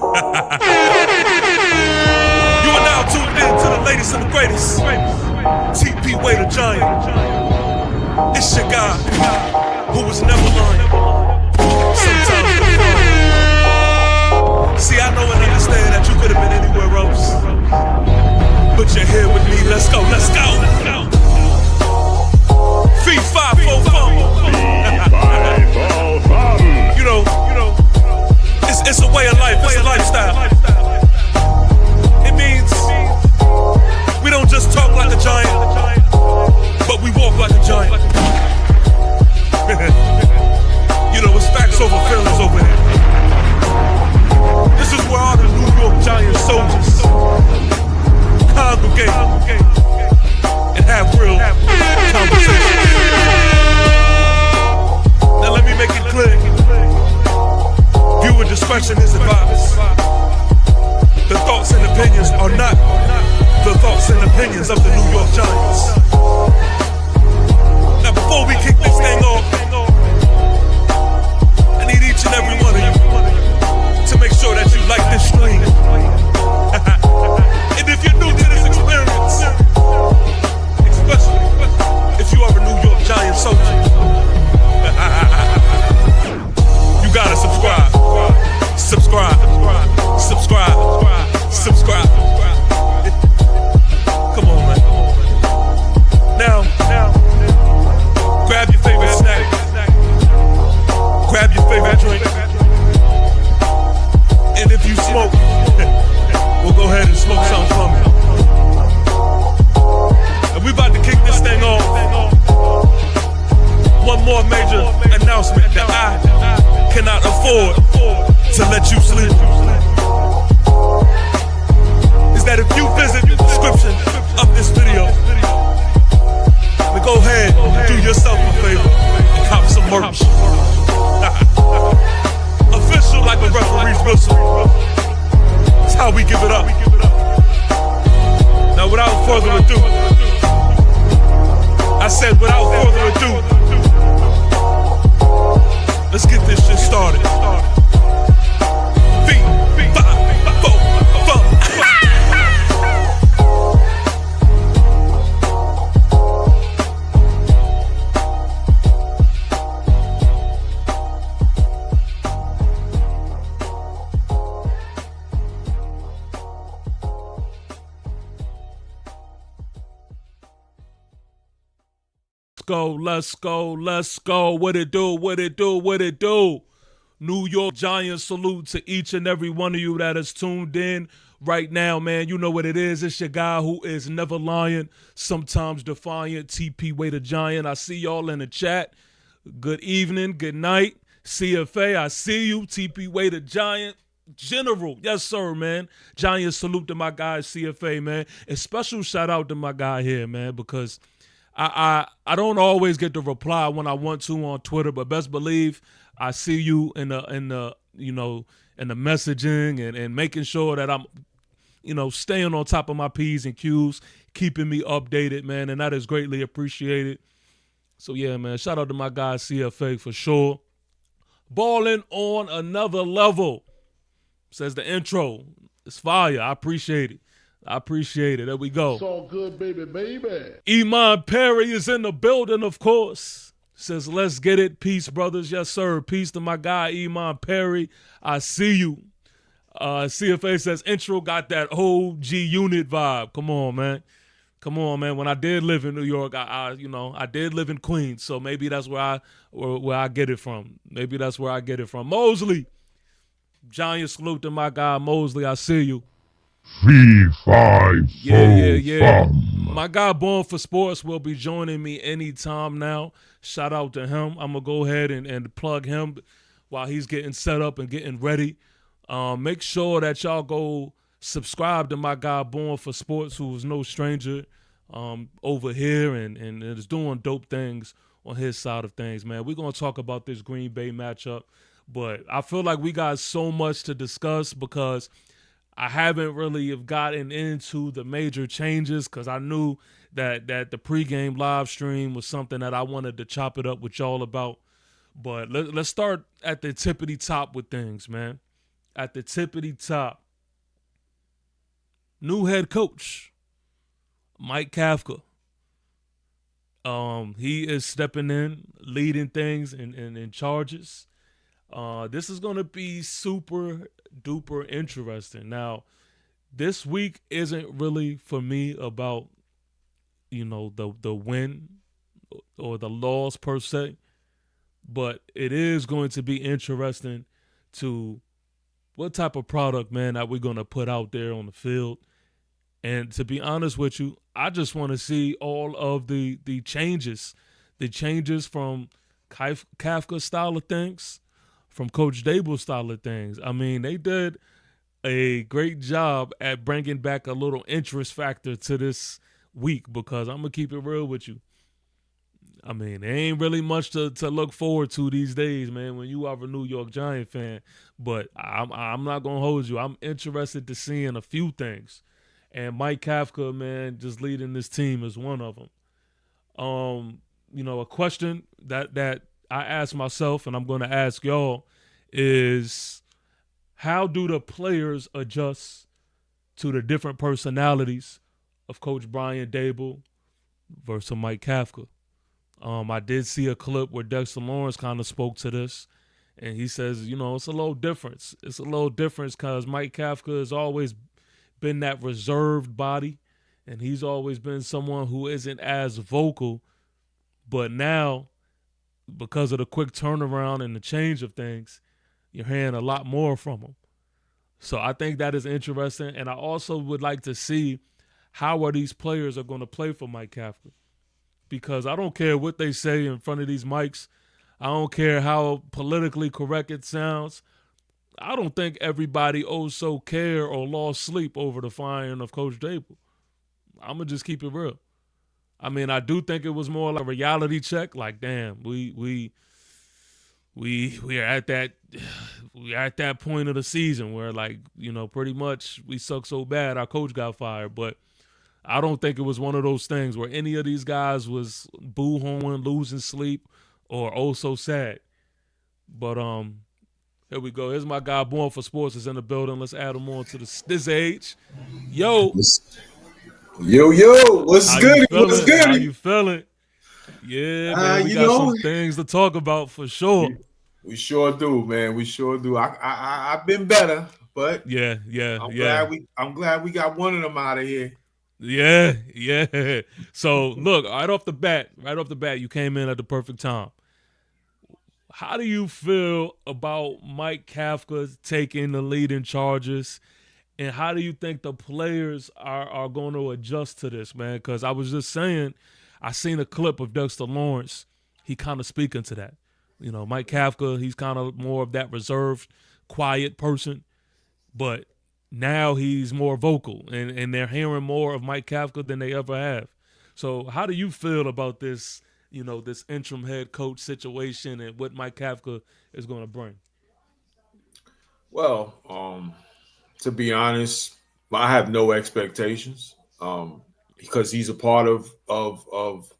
You are now tuned in to the latest and the greatest. TP Way the Giant. It's your guy who was never lying. Sometimes defiant. See, I know and understand that you could have been anywhere else, but you're here with me. Let's go, let's go. Fee-Fi-Fo-FUMM. Fee-Fi-Fo-FUMM. You know, it's a way of life, it's a lifestyle. It means we don't just talk like a giant, but we walk like a giant. You know, it's facts over feelings over here. This is where all the New York Giant soldiers congregate and have real conversations. Now let me make it clear. Viewer discretion is advised. The thoughts and opinions are not the thoughts and opinions of the New York Giants. Now before we kick this thing off, I need each and every one of you to make sure that you like this stream. And if you're new to this experience, especially if you are a New York Giant soldier, you gotta subscribe. Subscribe. Subscribe. Subscribe. Come on, man. Now, grab your favorite snack. Grab your favorite drink. And if you smoke, we'll go ahead and smoke something from it. And we about to kick this thing off. One more major announcement that I cannot afford to let you sleep is that if you visit the description of this video, then go ahead and do yourself a favor and cop some merch. Official like a referee's whistle. That's how we give it up. Now without further ado, I said without further ado, let's get this shit started. Fee-Fi-Fo-FUMM. Let's go. What it do? New York Giants salute to each and every one of you that is tuned in right now, man. You know what it is. It's your guy who is never lying, sometimes defiant, TP Way the Giant. I see y'all in the chat. Good evening, good night. CFA, I see you. TP Way the Giant. General, yes sir, man. Giant salute to my guy CFA, man. And special shout out to my guy here, man, because I don't always get to reply when I want to on Twitter, but best believe I see you in the messaging and making sure that I'm, staying on top of my P's and Q's, keeping me updated, man, and that is greatly appreciated. So yeah, man, shout out to my guy CFA for sure. Balling on another level, says the intro. It's fire. I appreciate it. There we go. It's all good, baby. Iman Perry is in the building, of course. Says, let's get it. Peace, brothers. Yes, sir. Peace to my guy, Iman Perry. I see you. CFA says, intro got that OG unit vibe. Come on, man. When I did live in New York, I did live in Queens, so maybe that's where I get it from. Mosley. Giant salute to my guy, Mosley. I see you. Fee-Fi-Fo-FUMM. Yeah. My guy Born for Sports will be joining me anytime now. Shout out to him. I'm going to go ahead and plug him while he's getting set up and getting ready. Make sure that y'all go subscribe to my guy Born for Sports, who is no stranger over here and is doing dope things on his side of things, man. We're going to talk about this Green Bay matchup, but I feel like we got so much to discuss because I haven't really have gotten into the major changes because I knew that the pregame live stream was something that I wanted to chop it up with y'all about. But let's start at the tippity top with things, man. at the tippity top, new head coach Mike Kafka. He is stepping in, leading things in charges. This is gonna be super duper interesting. Now, this week isn't really for me about the win or the loss per se, but it is going to be interesting to what type of product, man, that we're gonna put out there on the field. And to be honest with you, I just want to see all of the changes from Kafka's style of things, from Coach Dable's style of things. I mean, they did a great job at bringing back a little interest factor to this week because I'm gonna keep it real with you. I mean, there ain't really much to look forward to these days, man, when you are a New York Giant fan. But I'm not gonna hold you. I'm interested to seeing a few things. And Mike Kafka, man, just leading this team is one of them. A question that I ask myself and I'm gonna ask y'all is how do the players adjust to the different personalities of Coach Brian Dable versus Mike Kafka? I did see a clip where Dexter Lawrence kind of spoke to this, and he says, it's a little difference. It's a little difference because Mike Kafka has always been that reserved body, and he's always been someone who isn't as vocal. But now, because of the quick turnaround and the change of things, you're hearing a lot more from him. So I think that is interesting, and I also would like to see how are these players are going to play for Mike Kafka. Because I don't care what they say in front of these mics. I don't care how politically correct it sounds. I don't think everybody so care or lost sleep over the firing of Coach Dable. I'm going to just keep it real. I mean, I do think it was more like a reality check. Like, damn, we are at that point of the season where, like, pretty much we suck so bad our coach got fired. But I don't think it was one of those things where any of these guys was boo-hooing, losing sleep, or so sad. But here we go. Here's my guy Born for Sports is in the building. Let's add him on to this age. Yo, Yo, what's how you good? What's feeling? How good? you feeling? Yeah, man, we You got know, some things to talk about for sure. we sure do, man. We sure do. I've been better, but Yeah, yeah, I'm yeah. glad we got one of them out of here. Yeah, yeah. So look, right off the bat, you came in at the perfect time. How do you feel about Mike Kafka taking the lead in charges? And how do you think the players are going to adjust to this, man? Because I was just saying, I seen a clip of Dexter Lawrence. He kind of speaking to that. Mike Kafka, he's kind of more of that reserved, quiet person. But now he's more vocal, and they're hearing more of Mike Kafka than they ever have. So how do you feel about this, this interim head coach situation and what Mike Kafka is going to bring? Well, to be honest, I have no expectations. Because he's a part of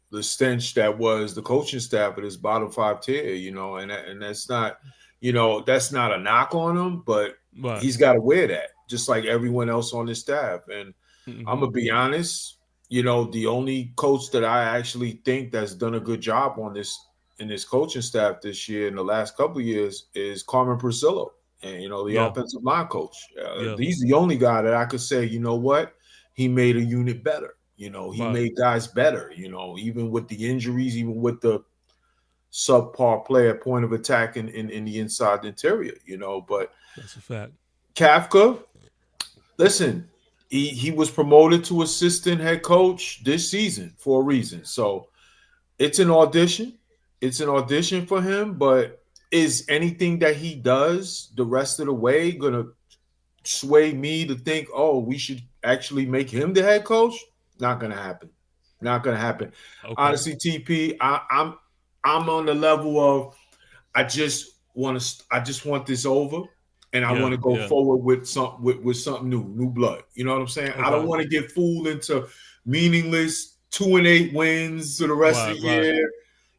the stench that was the coaching staff of this bottom five tier, and that's not, that's not a knock on him, but Right. he's got to wear that just like everyone else on his staff. And I'm Mm-hmm. gonna be honest, the only coach that I actually think that's done a good job on this in this coaching staff this year in the last couple of years is Carmen Priscillo, and the Yeah. offensive line coach. Yeah. He's the only guy that I could say, what, he made a unit better. He Right. made guys better, even with the injuries, even with the subpar play at point of attack in the inside interior, But That's a fact. Kafka, listen, he was promoted to assistant head coach this season for a reason. So it's an audition. It's an audition for him, but is anything that he does the rest of the way gonna sway me to think, oh, we should actually make him the head coach? Not gonna happen. Not gonna happen. Okay. Honestly, TP, I'm on the level of I just want this over, and I want Yeah. to go Yeah. forward with something new blood. You know what I'm saying? I don't Okay. want to get fooled into meaningless 2-8 wins for the rest of Right. the Right. year.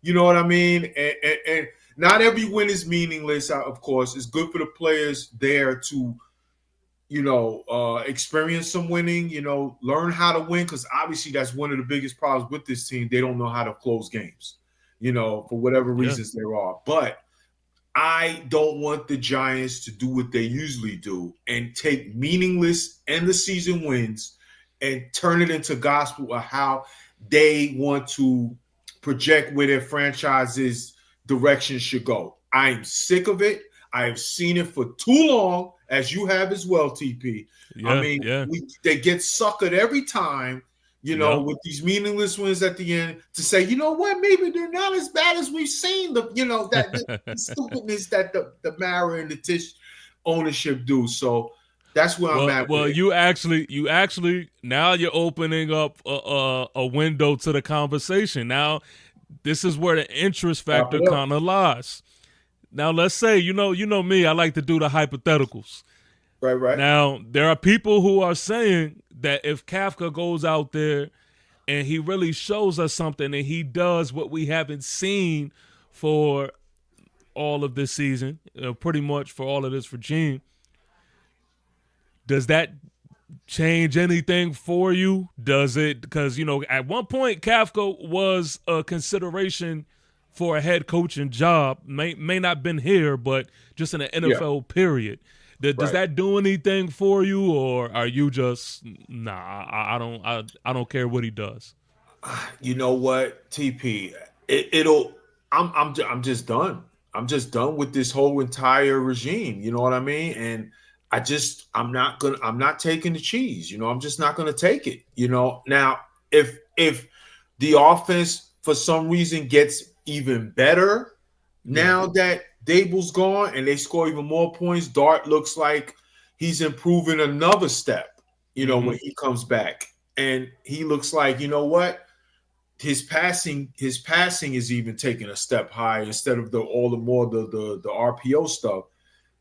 You know what I mean? And not every win is meaningless. Of course, it's good for the players there to experience some winning, learn how to win, because obviously that's one of the biggest problems with this team. They don't know how to close games, for whatever Yeah. reasons there are. But I don't want the Giants to do what they usually do and take meaningless end of season wins and turn it into gospel of how they want to project where their franchise's direction should go. I'm sick of it. I have seen it for too long, as you have as well, TP. I Yeah. mean, Yeah. they get suckered every time, Yeah. with these meaningless wins at the end to say, you know what, maybe they're not as bad as we've seen. The stupidness that the Mara and the Tish ownership do. So that's where I'm at with Well, it. you actually now you're opening up a window to the conversation. Now, this is where the interest Wrap factor it up. kind of lies. Now, let's say you know me. I like to do the hypotheticals. Right. Now, there are people who are saying that if Kafka goes out there and he really shows us something and he does what we haven't seen for all of this season, pretty much for all of this regime, does that change anything for you? Does it? Because, at one point, Kafka was a consideration for a head coaching job. May not been here, but just in the Yeah. NFL period. Does Right. that do anything for you, or are you just nah? I don't care what he does. You know what, TP? It'll. I'm just done. I'm just done with this whole entire regime. You know what I mean? And I'm not taking the cheese. I'm just not gonna take it. Now if the offense for some reason gets even better Yeah. now that Dable's gone and they score even more points, Dart looks like he's improving another step. Mm-hmm. When he comes back, and he looks like, you know what, his passing is even taking a step higher instead of the RPO stuff.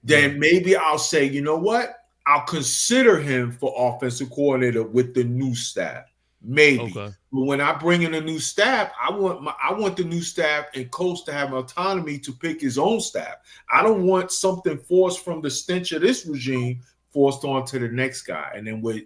Yeah. Then maybe I'll say, you know what, I'll consider him for offensive coordinator with the new staff. Maybe. Okay. But when I bring in a new staff, I want the new staff and coach to have autonomy to pick his own staff. I don't want something forced from the stench of this regime forced onto the next guy, and then with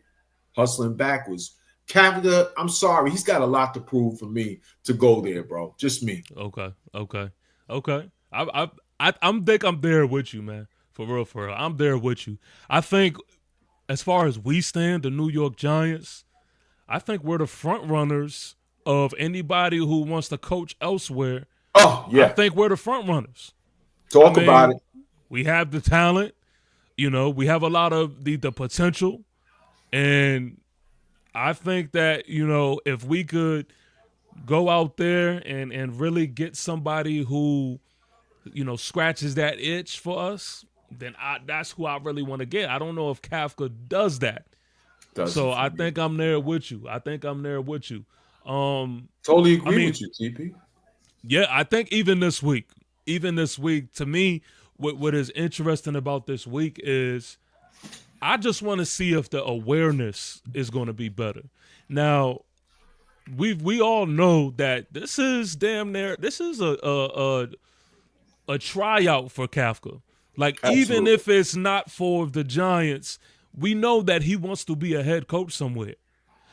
hustling backwards. Canada, I'm sorry, he's got a lot to prove for me to go there, bro. Just me. Okay. Okay. Okay. I'm think I'm there with you, man. For real, for real. I'm there with you. I think as far as we stand, the New York Giants, I think we're the front runners of anybody who wants to coach elsewhere. Oh I yeah, think we're the front runners. I talk about it. mean, we have the talent, we have a lot of the potential. And I think that, if we could go out there and really get somebody who, scratches that itch for us, then that's who I really want to get. I don't know if Kafka does that. Doesn't So for I me. think I'm there with you. I think I'm there with you. Totally I agree mean, with you, TP. yeah, I think even this week, to me, what is interesting about this week is I just want to see if the awareness is going to be better. Now, we all know that this is damn near this is a tryout for Kafka. Like, even Absolutely. if it's not for the Giants, we know that he wants to be a head coach somewhere.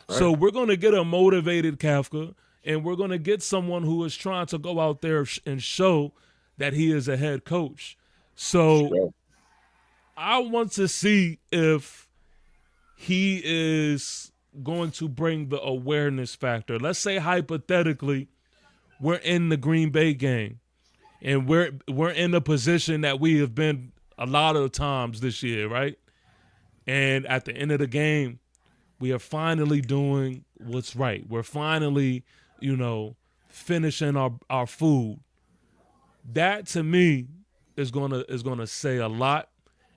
Right. So we're going to get a motivated Kafka, and we're going to get someone who is trying to go out there and show that he is a head coach. So Sure. I want to see if he is going to bring the awareness factor. Let's say hypothetically, we're in the Green Bay game, and we're in a position that we have been a lot of times this year, right? And at the end of the game, we are finally doing what's right. We're finally, finishing our food. That to me is gonna say a lot,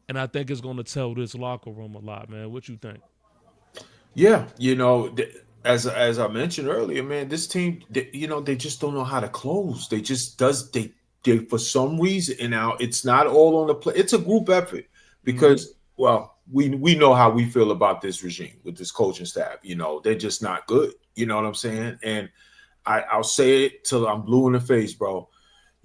and I think it's gonna tell this locker room a lot, man. What you think? Yeah, as I mentioned earlier, man, this team, they just don't know how to close. They just does they for some reason, and now it's not all on the play. It's a group effort Mm-hmm. because, well, we know how we feel about this regime with this coaching staff. They're just not good. You know what I'm saying? And I'll say it till I'm blue in the face, bro.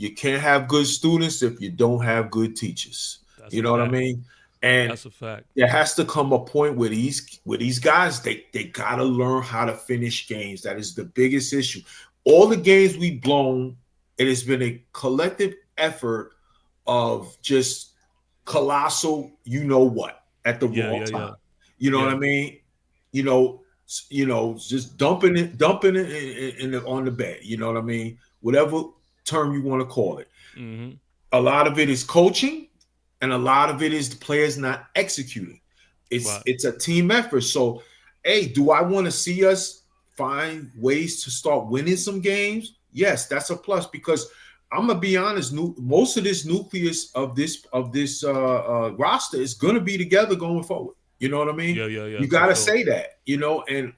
You can't have good students if you don't have good teachers. That's You a know what I fact. mean? And That's a fact. there has to come a point where these guys they gotta learn how to finish games. That is the biggest issue. All the games we've blown, it has been a collective effort of just colossal, you know what, at the Yeah, wrong yeah, yeah, time. You know what yeah. I mean? You know, just dumping it on the bed. You know what I mean? Whatever term you want to call it. Mm-hmm. A lot of it is coaching, and a lot of it is the players not executing. It's Right. it's a team effort. So, hey, do I want to see us find ways to start winning some games? Yes, that's a plus because I'm gonna be honest. Most of this nucleus of this roster is gonna be together going forward. You know what I mean? Yeah, yeah, yeah, You for gotta sure. say that.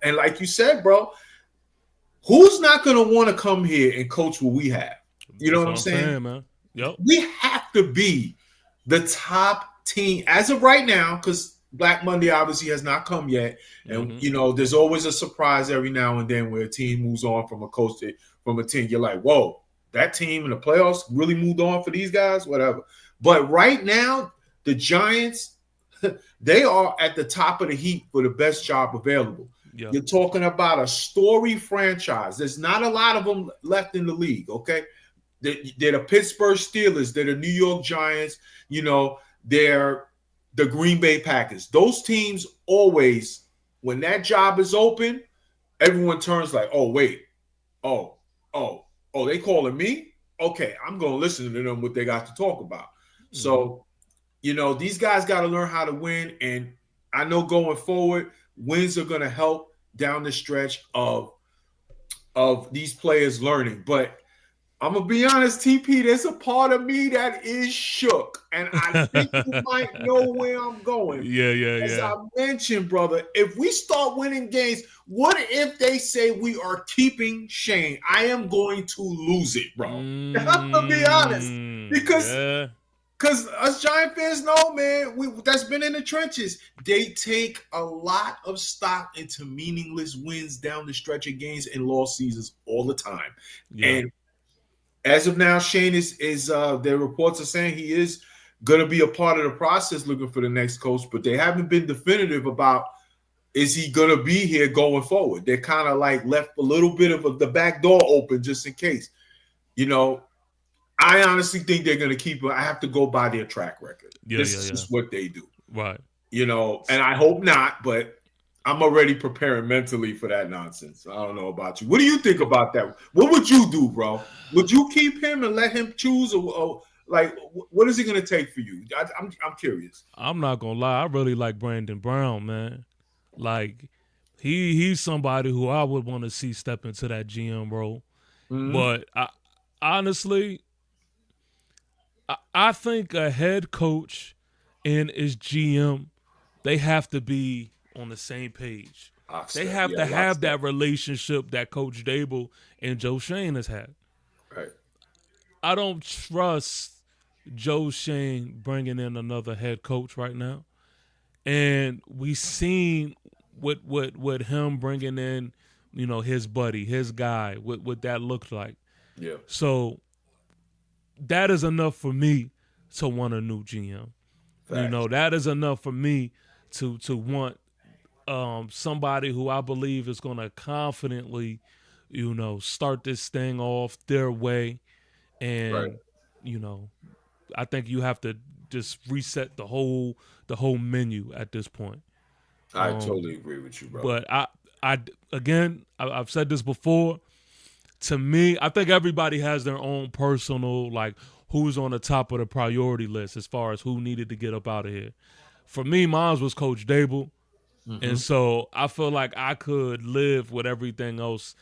And like you said, bro, who's not gonna want to come here and coach what we have? You know That's what what I'm I'm saying? saying, man. Yep. We have to be the top team as of right now because Black Monday obviously has not come yet. And, Mm-hmm. there's always a surprise every now and then where a team moves on from a coach from a team. You're like, whoa, that team in the playoffs really moved on for these guys, whatever. But right now, the Giants, they are at the top of the heap for the best job available. Yeah. You're talking about a story franchise. There's not a lot of them left in the league, okay? They're the Pittsburgh Steelers. They're the New York Giants. They're the Green Bay Packers. Those teams always, when that job is open, everyone turns like, oh, wait. Oh, they calling me? Okay, I'm going to listen to them, what they got to talk about. Mm-hmm. So, these guys got to learn how to win. And I know going forward, wins are going to help down the stretch of these players learning. But I'm gonna be honest, TP. There's a part of me that is shook, and I think you might know where I'm going. Yeah, yeah, As yeah. I mentioned, brother, if we start winning games, what if they say we are keeping Shane? I am going to lose it, bro. I'm gonna be honest, because Yeah. because us Giant fans know, man, that's been in the trenches. They take a lot of stock into meaningless wins down the stretch of games and lost seasons all the time, Yeah. and as of now, Shane is their reports are saying he is going to be a part of the process looking for the next coach, but they haven't been definitive about is he going to be here going forward. They're kind of like left a little bit of the back door open just in case. You know, I honestly think they're going to keep. I have to go by their track record. Yeah, This yeah, is yeah. just what they do. Right. And I hope not, but I'm already preparing mentally for that nonsense. I don't know about you. What do you think about that? What would you do, bro? Would you keep him and let him choose, or like what is it going to take for you? I'm curious. I'm not gonna lie. I really like Brandon Brown, man. Like he's somebody who I would want to see step into that GM role. Mm-hmm. But honestly, I think a head coach and his GM, they have to be on the same page. They Lockstep, have yeah, to have lockstep, that relationship that Coach Dable and Joe Shane has had. right? I don't trust Joe Shane bringing in another head coach right now, and we seen what him bringing in, his buddy, his guy, what that looked like. Yeah, So that is enough for me to want a new GM. facts. That is enough for me to want somebody who I believe is going to confidently, start this thing off their way. Right. And, you know, I think you have to just reset the whole menu at this point. I totally agree with you, bro. But I've said this before. To me, I think everybody has their own personal, like, who's on the top of the priority list as far as who needed to get up out of here. For me, mine was Coach Dable. Mm-hmm. And so I feel like I could live with everything else.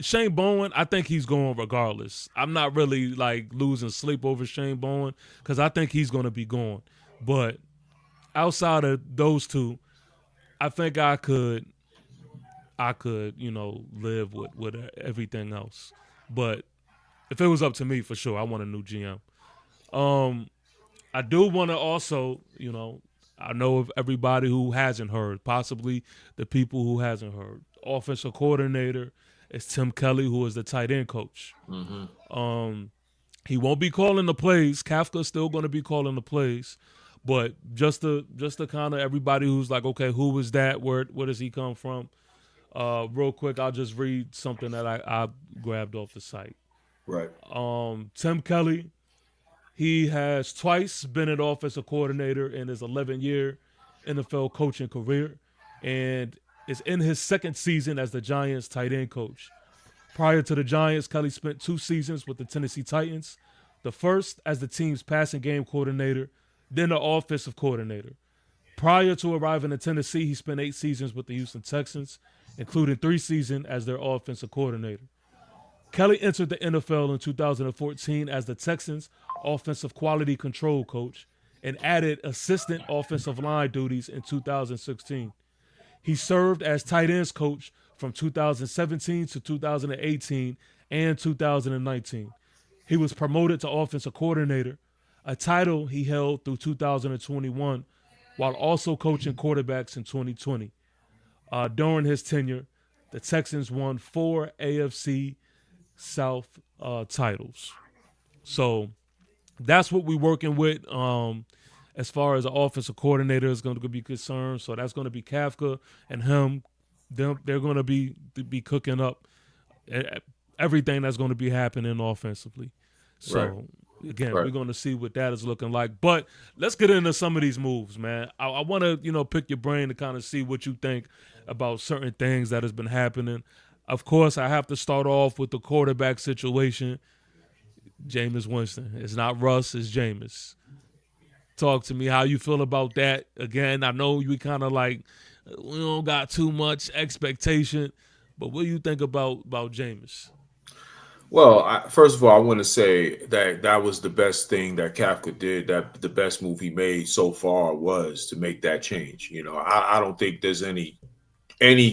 Shane Bowen, I think he's going regardless. I'm not really like losing sleep over Shane Bowen because I think he's going to be gone. But outside of those two, I think I could, live with everything else. But if it was up to me, for sure, I want a new GM. I do want to also, I know of everybody who hasn't heard, possibly the people who hasn't heard. Offensive coordinator is Tim Kelly, who is the tight end coach. Mm-hmm. He won't be calling the plays. Kafka's still going to be calling the plays. But just to kind of everybody who's like, okay, who was that? Where does he come from? Real quick, I'll just read something that I grabbed off the site. Right. Tim Kelly, he has twice been an offensive coordinator in his 11-year NFL coaching career, and is in his second season as the Giants tight end coach. Prior to the Giants, Kelly spent 2 seasons with the Tennessee Titans, the first as the team's passing game coordinator, then the offensive coordinator. Prior to arriving in Tennessee, he spent 8 seasons with the Houston Texans, including 3 seasons as their offensive coordinator. Kelly entered the NFL in 2014 as the Texans' offensive quality control coach and added assistant offensive line duties in 2016. He served as tight ends coach from 2017 to 2018 and 2019. He was promoted to offensive coordinator, a title he held through 2021, while also coaching quarterbacks in 2020. During his tenure, the Texans won 4 AFC South titles. So that's what we're working with as far as the offensive coordinator is going to be concerned. So that's going to be Kafka and him. They're going to be cooking up everything that's going to be happening offensively. So again, we're going to see what that is looking like. But let's get into some of these moves, man. I want to pick your brain to kind of see what you think about certain things that has been happening. Of course, I have to start off with the quarterback situation. Jameis Winston. It's not Russ, it's Jameis. Talk to me how you feel about that. Again, I know you kind of like, we don't got too much expectation, but what do you think about Jameis? Well, first of all, I want to say that was the best thing that Kafka did. That the best move he made so far was to make that change. I don't think there's any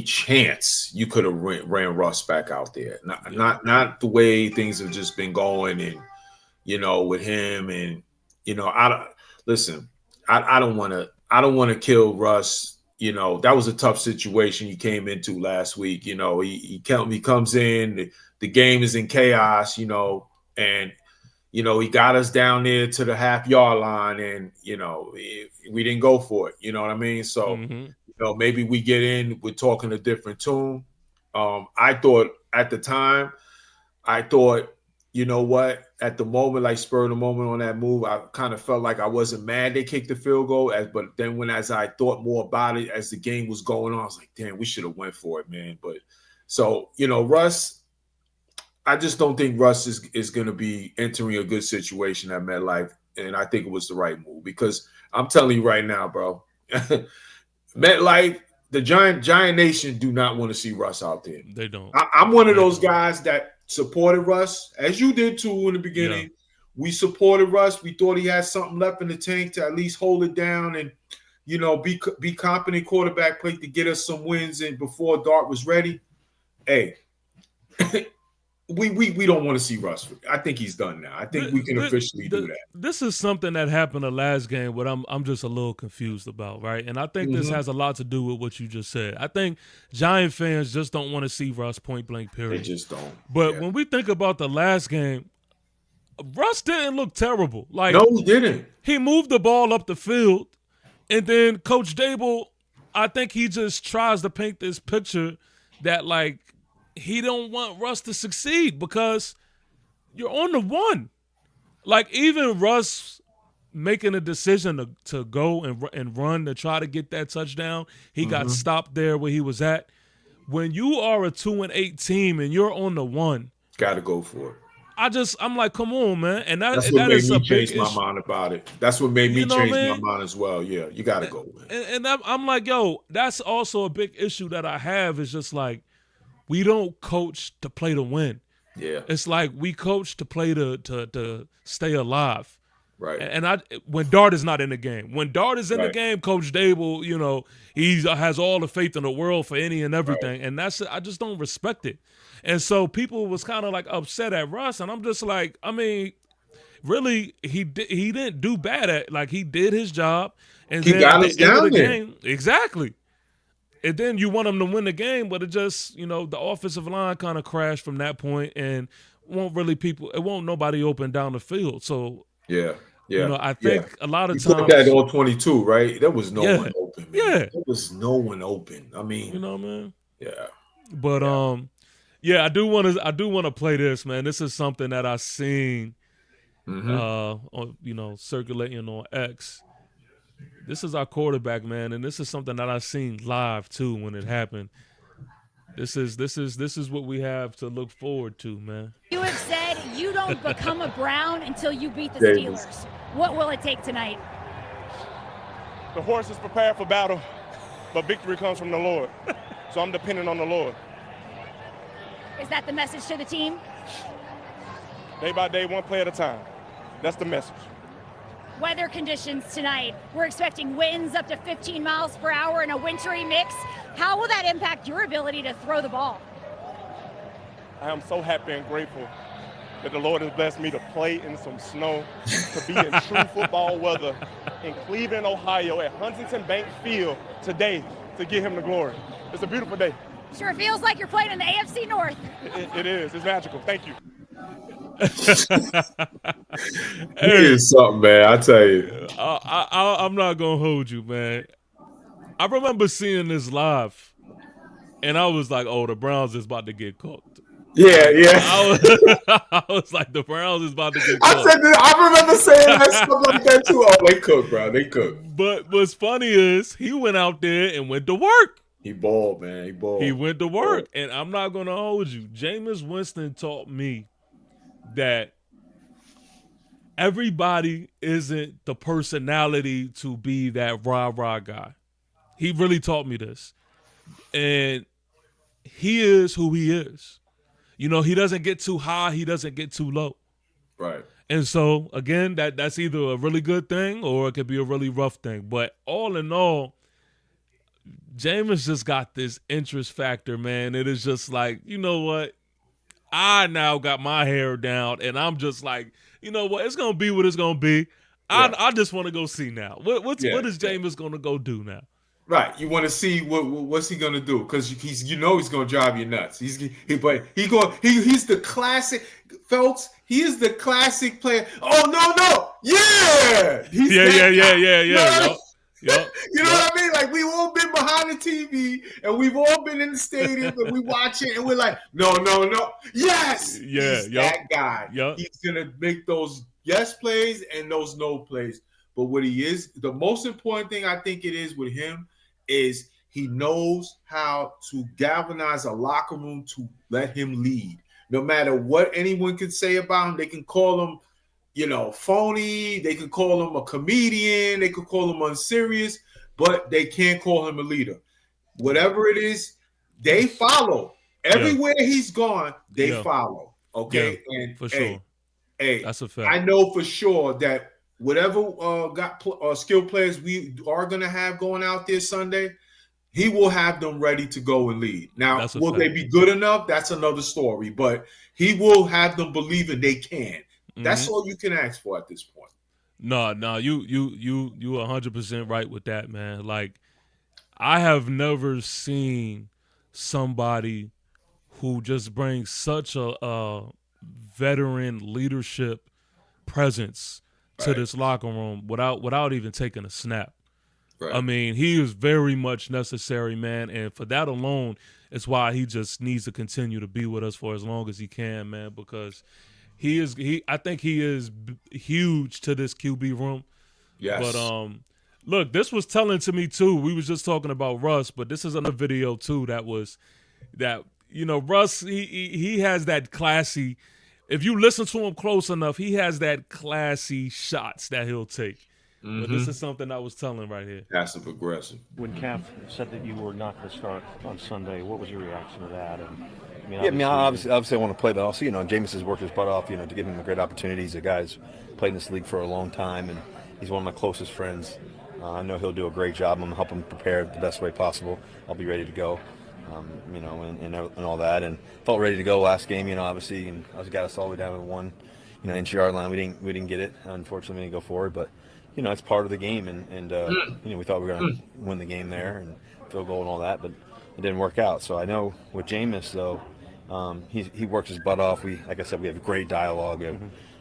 chance you could have ran Russ back out there. Not the way things have just been going, and with him, and I don't listen. I don't want to kill Russ. That was a tough situation he came into last week. He comes in, the game is in chaos. And he got us down there to the half-yard line, and we didn't go for it. You know what I mean? So. Mm-hmm. Maybe we get in, we're talking a different tune. I thought at the time, at the moment, like spur of the moment on that move, I kind of felt like I wasn't mad they kicked the field goal. But then as I thought more about it as the game was going on, I was like, damn, we should have went for it, man. But so, Russ, I just don't think Russ is going to be entering a good situation at MetLife. And I think it was the right move because I'm telling you right now, bro, MetLife, the Giant Nation do not want to see Russ out there. They don't. I'm one of those guys that supported Russ, as you did too in the beginning. Yeah. We supported Russ. We thought he had something left in the tank to at least hold it down and, be competent quarterback play to get us some wins. And before Dart was ready, hey, we don't want to see Russ. I think he's done now. I think we can officially do that. This is something that happened the last game, but I'm just a little confused about, right? And I think this has a lot to do with what you just said. I think Giant fans just don't want to see Russ point blank, period. They just don't. But when we think about the last game, Russ didn't look terrible. Like, no, he didn't. He moved the ball up the field, and then Coach Dable, I think he just tries to paint this picture that, like, he don't want Russ to succeed because you're on the one. Like, even Russ making a decision to go and run to try to get that touchdown, he got stopped there where he was at. When you are a 2-8 team and you're on the one, got to go for it. I'm like, come on, man. And that's what made me change my mind about it. That's what made me change my mind as well. Yeah, you got to go, man. And I'm like, yo, that's also a big issue that I have is just like, we don't coach to play to win. Yeah. It's like we coach to play to stay alive. Right. And when Dart is not in the game. When Dart is in the game, Coach Dable, he has all the faith in the world for any and everything. Right. And I just don't respect it. And so people was kind of like upset at Russ. And I'm just like, I mean, really, he didn't do bad at, like, he did his job. And he then got at us the end down of the there. game, exactly. And then you want him to win the game, but it just, the offensive line kind of crashed from that point. And won't really people. It won't nobody open down the field. So Yeah. Yeah. I Yeah. think a lot of You caught that times, on 22, right? There was no yeah, one open, man. yeah, There was no one open. I mean, man. yeah. But yeah, I do want to play this, man. This is something that I seen on circulating on X. This is our quarterback, man, and this is something that I seen live too when it happened. This is what we have to look forward to, man. You have said you don't become a Brown until you beat the Davis. Steelers. What will it take tonight? The horse is prepared for battle, but victory comes from the Lord. So I'm dependent on the Lord. Is that the message to the team? Day by day, one play at a time. That's the message. Weather conditions tonight. We're expecting winds up to 15 miles per hour in a wintry mix. How will that impact your ability to throw the ball? I am so happy and grateful that the Lord has blessed me to play in some snow, to be in true football weather in Cleveland, Ohio at Huntington Bank Field today to give him the glory. It's a beautiful day. Sure feels like you're playing in the AFC North. It is. It's magical. Thank you. He is something, man. I tell you. I'm not gonna hold you, man. I remember seeing this live, and I was like, "Oh, the Browns is about to get cooked." Yeah, yeah. I was like, "The Browns is about to get cooked." I remember saying that stuff like that too. Oh, they cook, bro. They cook. But what's funny is he went out there and went to work. He balled, man. He balled. He went to work, and I'm not gonna hold you. Jameis Winston taught me that everybody isn't the personality to be that rah-rah guy. He really taught me this. And he is who he is. He doesn't get too high, he doesn't get too low. Right. And so, again, that's either a really good thing or it could be a really rough thing. But all in all, Jameis just got this interest factor, man. It is just like, you know what? I now got my hair down, and I'm just like, you know what? It's going to be what it's going to be. Yeah. I just want to go see now. What is Jameis going to go do now? Right. You want to see what's he going to do? Because he's going to drive you nuts. He's the classic, folks. He is the classic player. Oh, no. Yeah. Yeah. Yep. You know what I mean? Like, we've all been behind the TV and we've all been in the stadium and we watch it and we're like, no. Yes. Yeah. He's that guy. Yep. He's going to make those yes plays and those no plays. But what he is, the most important thing I think it is with him is he knows how to galvanize a locker room to let him lead. No matter what anyone can say about him, they can call him, phony. They could call him a comedian. They could call him unserious, but they can't call him a leader. Whatever it is, they follow. Everywhere he's gone, they follow. Okay, and for sure. Hey, that's a fact. I know for sure that whatever skill players we are going to have going out there Sunday, he will have them ready to go and lead. Now, will they be good enough? That's another story. But he will have them believing they can. That's all you can ask for at this point. No, you 100% right with that, man. Like, I have never seen somebody who just brings such a veteran leadership presence to this locker room without even taking a snap. Right. I mean, he is very much necessary, man, and for that alone, it's why he just needs to continue to be with us for as long as he can, man, because I think he is huge to this QB room. Yes. But look, this was telling to me too. We was just talking about Russ, but this is another video too Russ, he has that classy. If you listen to him close enough, he has that classy shots that he'll take. But this is something I was telling right here. Passive aggressive. When Camp said that you were not going to start on Sunday, what was your reaction to that? Obviously I want to play, but also, Jameis has worked his butt off, to give him a great opportunity. He's a guy who's played in this league for a long time, and he's one of my closest friends. I know he'll do a great job. I'm going to help him prepare the best way possible. I'll be ready to go, and all that. And felt ready to go last game, obviously, and I got us all the way down to 1 inch yard line. We didn't get it. Unfortunately, we didn't go forward, but it's part of the game, and we thought we were going to win the game there and field goal and all that, but it didn't work out. So I know with Jameis, though, He works his butt off. Like I said, we have great dialogue.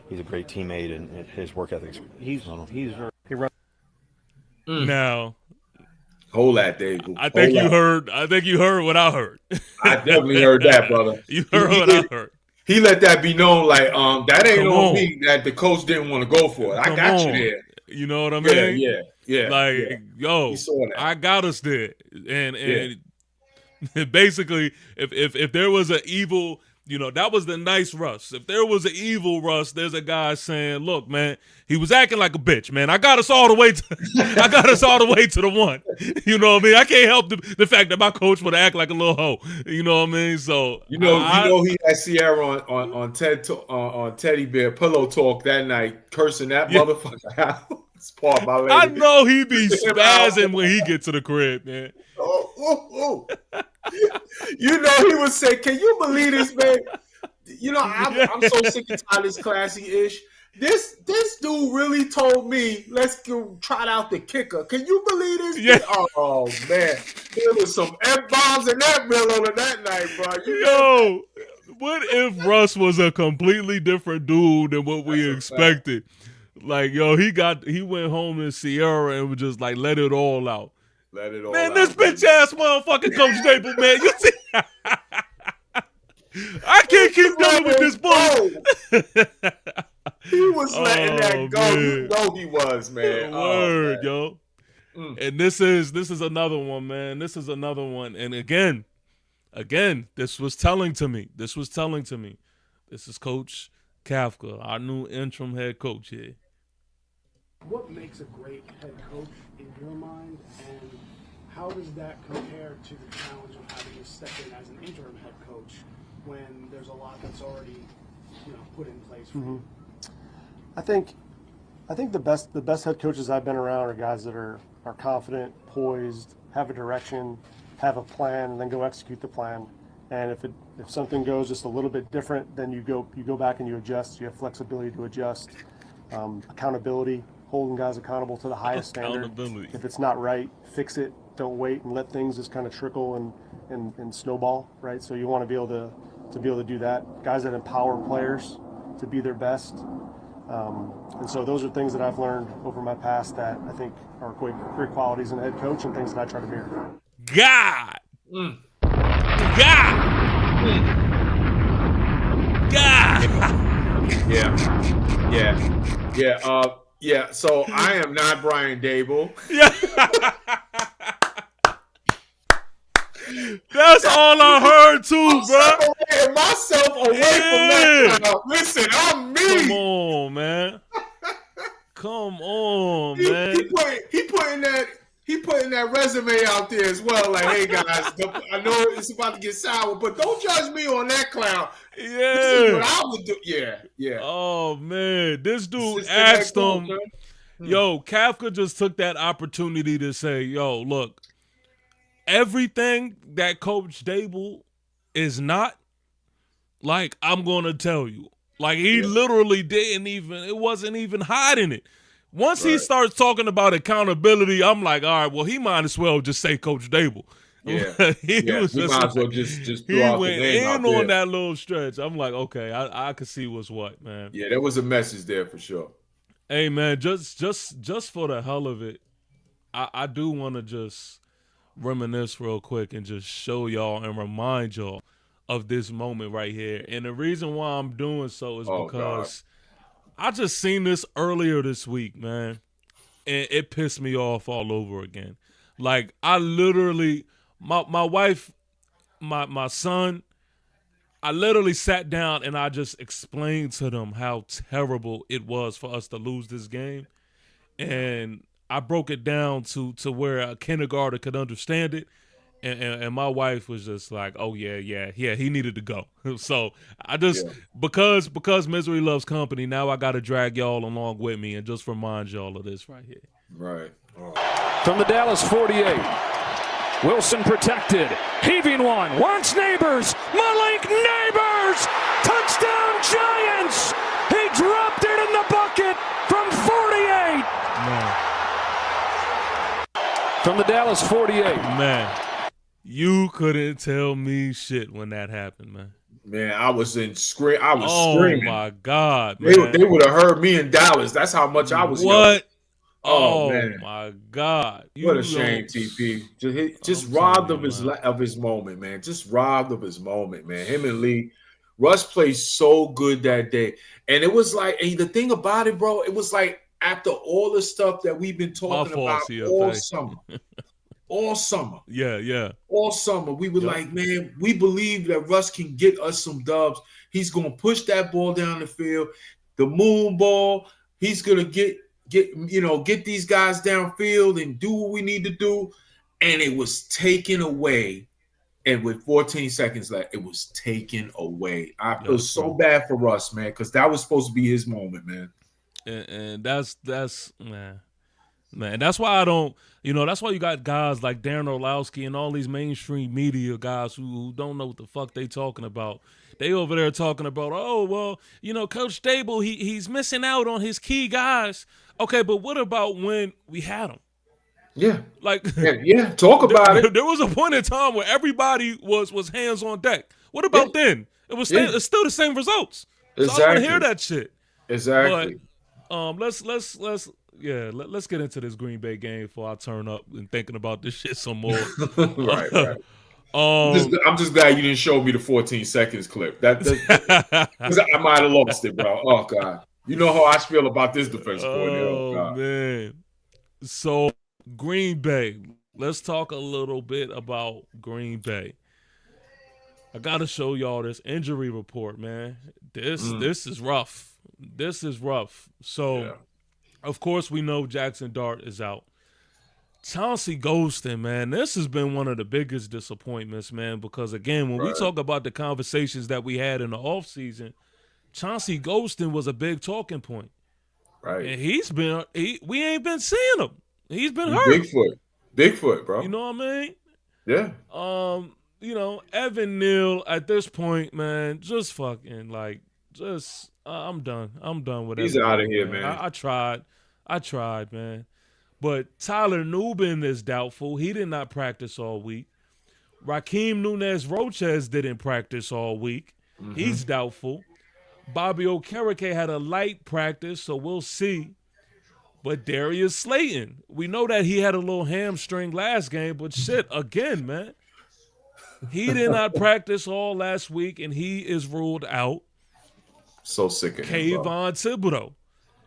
He's a great teammate, and his work ethic. He runs. Now, Hold that, Dave. I think you heard what I heard. I definitely heard that, brother. You heard what I heard. He let that be known, like, that ain't Come on on. me. That the coach didn't want to go for it. I got you there. You know what I mean? Yeah. Like, yo, He saw that. I got us there, and basically, if there was an evil, that was the nice Russ. If there was an evil Russ, there's a guy saying, "Look, man, he was acting like a bitch, man. I got us all the way to the one." You know what I mean? I can't help the fact that my coach would act like a little hoe. You know what I mean? So he had Sierra on Teddy Bear Pillow Talk that night, cursing that motherfucker out. It's part of my lady. I know he be spazzing when he get to the crib, man. He would say, "Can you believe this, man?" I'm so sick and tired of this classy-ish. This dude really told me, "Let's go trot out the kicker." Can you believe this? Yeah. Oh man, there was some F-bombs in that middle of that night, bro. Yo, what if Russ was a completely different dude than what we expected? Like, yo, he went home in Sierra and was just like, let it all out. Let it all man, out. This bitch ass motherfucking Coach Staples, man. You see, I can't keep dealing with this bull. He was letting that go. Man. You know he was, man. Word, yo. And this is another one, man. This is another one. And again, this was telling to me. This is Coach Kafka, our new interim head coach here. What makes a great head coach in your mind, and how does that compare to the challenge of having to step in as an interim head coach when there's a lot that's already, put in place for you? I think the best head coaches I've been around are guys that are confident, poised, have a direction, have a plan, and then go execute the plan. And if something goes just a little bit different, then you go back and you adjust. You have flexibility to adjust. Accountability, holding guys accountable to the highest standard. If it's not right, fix it. Don't wait and let things just kind of trickle and snowball, right? So you want to be able to do that. Guys that empower players to be their best. And so those are things that I've learned over my past that I think are great qualities in a head coach and things that I try to mirror. God. Yeah. So I am not Brian Dable. Yeah. That's all I heard too, bro. Separating myself away from that crowd. Listen, I'm me. Come on, man. He putting that resume out there as well. Like, hey guys, I know it's about to get sour, but don't judge me on that clown. Yeah. This is what I would do. Yeah. Oh man, this dude asked him. Yo, Kafka just took that opportunity to say, yo, look, everything that Coach Dable is not, like, I'm gonna tell you. Like, he literally it wasn't even hiding it. Once he starts talking about accountability, I'm like, all right, well, he might as well just say Coach Dable. Yeah. he might as well just he throw out went the name in out on there. that little stretch. I'm like, okay, I could see what's what, man. Yeah, there was a message there for sure. Hey, man, just for the hell of it, I do want to just reminisce real quick and just show y'all and remind y'all of this moment right here. And the reason why I'm doing so is because I just seen this earlier this week, man, and it pissed me off all over again. Like, I literally, my wife, my son, I literally sat down and I just explained to them how terrible it was for us to lose this game. And I broke it down to where a kindergarten could understand it. And my wife was just like, oh, yeah, he needed to go. So I just, because misery loves company, now I got to drag y'all along with me and just remind y'all of this right here. Right. From the Dallas 48. Wilson protected. Heaving one. Wants Neighbors. Malik Neighbors. Touchdown Giants. He dropped it in the bucket from 48. Man. From the Dallas 48. Man, you couldn't tell me shit when that happened, man. Man, I was screaming. Oh my God, They man. would have heard me in Dallas. That's how much I was yelling. What? Oh Oh man, my God. what a You shame, don't. TP. Just I'm telling robbed you, man. of his moment, man. Just robbed of his moment, man. Him and Lee, Russ played so good that day, and it was like, and the thing about it, bro, it was like after all the stuff that we've been My talking fault, about all CFA. summer, all summer. Yeah. All summer, we were Yep. like, man, we believe that Russ can get us some dubs. He's gonna push that ball down the field, the moon ball. He's gonna get these guys downfield and do what we need to do. And it was taken away. And with 14 seconds left, it was taken away. I feel so bad for Russ, man, because that was supposed to be his moment, man. And that's man. That's why I don't. That's why you got guys like Darren Orlowski and all these mainstream media guys who don't know what the fuck they talking about. They over there talking about, oh well, Coach Dable, he's missing out on his key guys. Okay, but what about when we had them? Yeah, like talk about it. There was a point in time where everybody was hands on deck. What about then? It's still the same results. So Exactly. I want to hear that shit. Exactly. But let's get into this Green Bay game before I turn up and thinking about this shit some more. right. I'm just glad you didn't show me the 14 seconds clip. Because I might have lost it, bro. Oh God, you know how I feel about this defensive coordinator. Oh God. Man. So Green Bay. Let's talk a little bit about Green Bay. I gotta show y'all this injury report, man. This is rough. This is rough. So, of course, we know Jackson Dart is out. Chauncey Golston, man, this has been one of the biggest disappointments, man, because, again, when we talk about the conversations that we had in the offseason, Chauncey Golston was a big talking point. Right. And we ain't been seeing him. He's been hurt. Bigfoot, bro. You know what I mean? Yeah. Evan Neal at this point, man, just fucking I'm done. I'm done with it. He's out of here, man. I tried, man. But Tyler Nubin is doubtful. He did not practice all week. Raheem Nunez-Roches didn't practice all week. Mm-hmm. He's doubtful. Bobby Okereke had a light practice, so we'll see. But Darius Slayton, we know that he had a little hamstring last game, but shit, again, man. He did not practice all last week, and he is ruled out. So sick of him, Kayvon Thibodeau.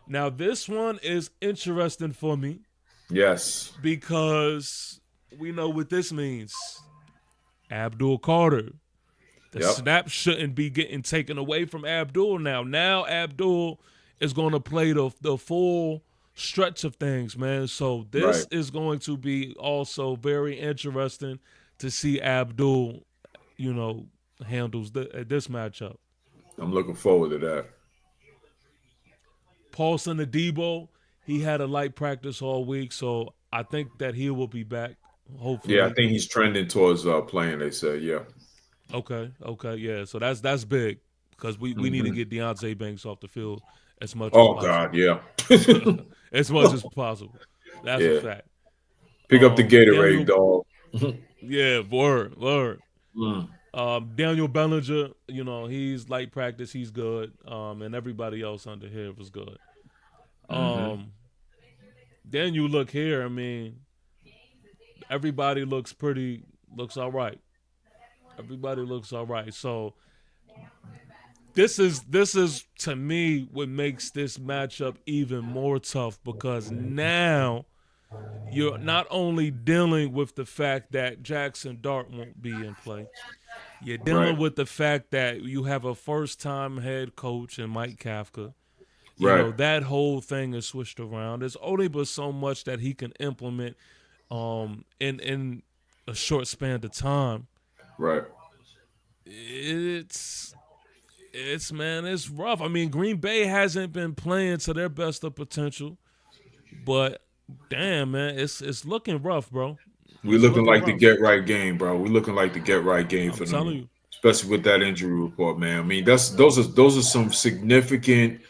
Now, this one is interesting for me. Yes. Because we know what this means. Abdul Carter. The snap shouldn't be getting taken away from Abdul now. Now Abdul is going to play the full stretch of things, man. So this is going to be also very interesting to see Abdul, handles this matchup. I'm looking forward to that. Paulson Adebo, he had a light practice all week, so I think that he will be back, hopefully. Yeah, I think he's trending towards playing, they said, yeah. Okay, yeah. So that's big because we need to get Deontay Banks off the field as much as possible. Oh, God, yeah. As much as possible. That's a fact. Pick up the Gatorade, dog. Yeah, word. Daniel Bellinger, he's light practice. He's good. And everybody else under here was good. Then you look here. I mean, everybody looks all right. Everybody looks all right. So this is to me what makes this matchup even more tough because now you're not only dealing with the fact that Jackson Dart won't be in play. You're dealing with the fact that you have a first-time head coach in Mike Kafka. You know, that whole thing is switched around. There's only but so much that he can implement in a short span of time. Right. It's rough. I mean, Green Bay hasn't been playing to their best of potential, but damn, man, it's looking rough, bro. We're looking like the get right game, bro. We're looking like the get right game for them, especially with that injury report, man. I mean, those are some significant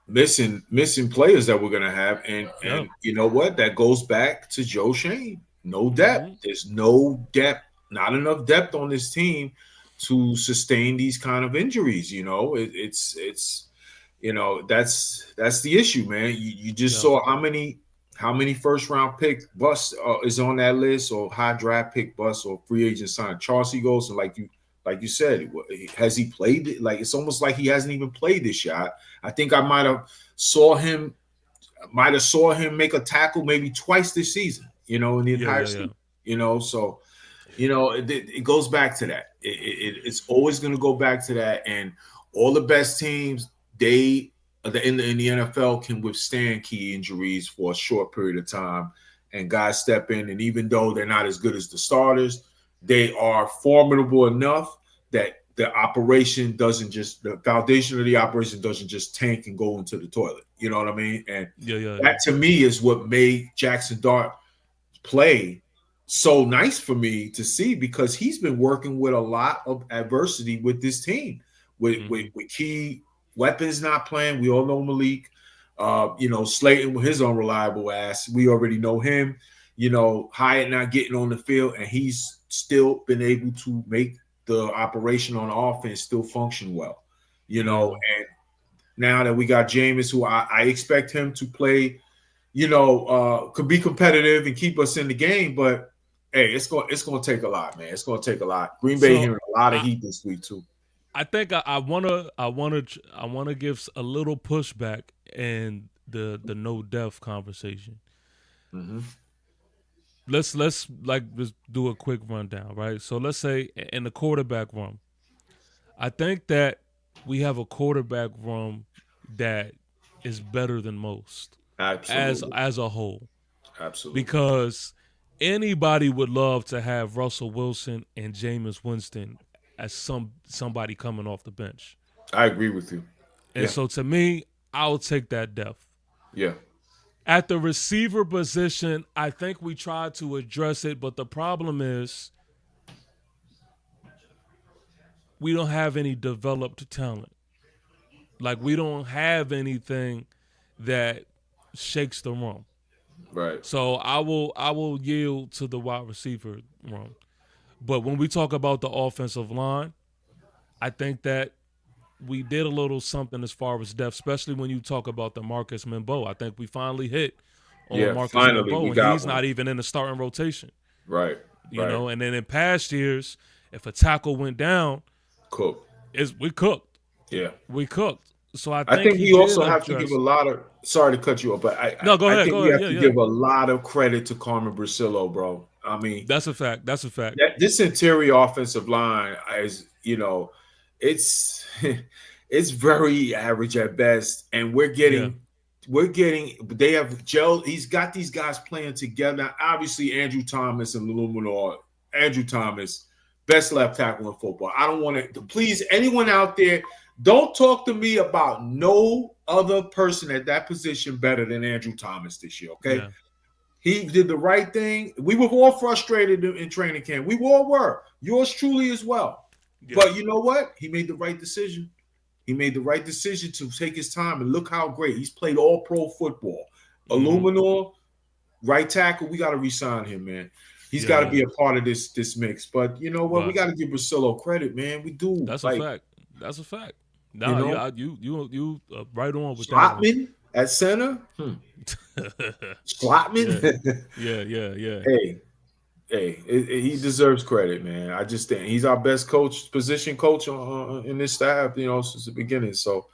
missing players that we're gonna have, and you know what? That goes back to Joe Shane. No depth. There's no depth. Not enough depth on this team to sustain these kind of injuries. It's that's the issue, man. You just saw how many first round pick busts is on that list, or high draft pick busts, or free agent sign. Chauncey goes, and like you said, has he played it? Like, it's almost like he hasn't even played this year. I think I might have saw him make a tackle maybe twice this season, in the entire season. So it goes back to that. It's always going to go back to that. And all the best teams, in the NFL, can withstand key injuries for a short period of time, and guys step in. And even though they're not as good as the starters, they are formidable enough that the foundation of the operation doesn't just tank and go into the toilet. You know what I mean? And that to me is what made Jackson Dart play so nice for me to see, because he's been working with a lot of adversity with this team, with key weapons not playing. We all know Malik. Slayton with his unreliable ass. We already know him. Hyatt not getting on the field, and he's still been able to make the operation on offense still function well. And now that we got Jameis, who I expect him to play, could be competitive and keep us in the game, but hey, it's going to take a lot, man. It's going to take a lot. Green Bay hearing a lot of heat this week too. I think I wanna give a little pushback in the no death conversation. Mm-hmm. Let's just do a quick rundown, right? So let's say in the quarterback room, I think that we have a quarterback room that is better than most. Absolutely. As a whole. Absolutely. Because anybody would love to have Russell Wilson and Jameis Winston as somebody coming off the bench. I agree with you. And so to me, I'll take that depth. Yeah. At the receiver position, I think we tried to address it, but the problem is we don't have any developed talent. Like, we don't have anything that shakes the room. Right. So I will yield to the wide receiver room. But when we talk about the offensive line, I think that we did a little something as far as depth, especially when you talk about the Marcus Membo. I think we finally hit on Marcus Membo, and he's not even in the starting rotation. Right. You know, and then in past years, if a tackle went down, we cooked. Yeah. We cooked. So I think we also have to give a lot of – sorry to cut you off, but I think we have to give a lot of credit to Carmen Brasillo, bro. I mean – That's a fact. That's a fact. This interior offensive line is, it's very average at best, and they have gel. He's got these guys playing together. Obviously, Andrew Thomas and Illuminor. Andrew Thomas, best left tackle in football. I don't want to please anyone out there. Don't talk to me about no other person at that position better than Andrew Thomas this year, okay? Yeah. He did the right thing. We were all frustrated in training camp. We all were. Yours truly as well. Yeah. But you know what? He made the right decision. He made the right decision to take his time, and look how great. He's played all pro football. Illuminor, right tackle, we got to re-sign him, man. He's got to be a part of this mix. But you know what? Right. We got to give Brasillo credit, man. We do. That's a fact. That's a fact. No, you right on with Slotman at center. Slotman. Yeah. Hey, he deserves credit, man. I just think he's our best position coach in this staff, since the beginning. So,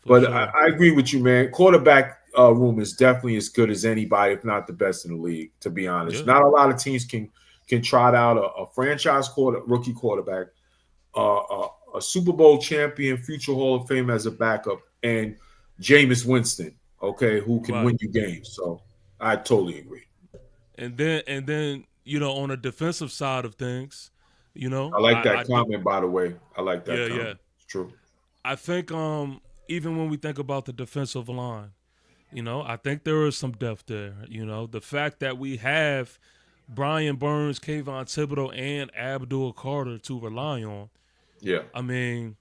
but sure. I agree with you, man. Quarterback room is definitely as good as anybody, if not the best in the league. To be honest, not a lot of teams can trot out a franchise rookie quarterback, a Super Bowl champion, future Hall of Fame as a backup, and Jameis Winston, who can win you games. So I totally agree. And then on the defensive side of things, I like that comment, by the way. I like that comment. Yeah. It's true. I think even when we think about the defensive line, I think there is some depth there. The fact that we have Brian Burns, Kayvon Thibodeau, and Abdul Carter to rely on. Yeah. I mean,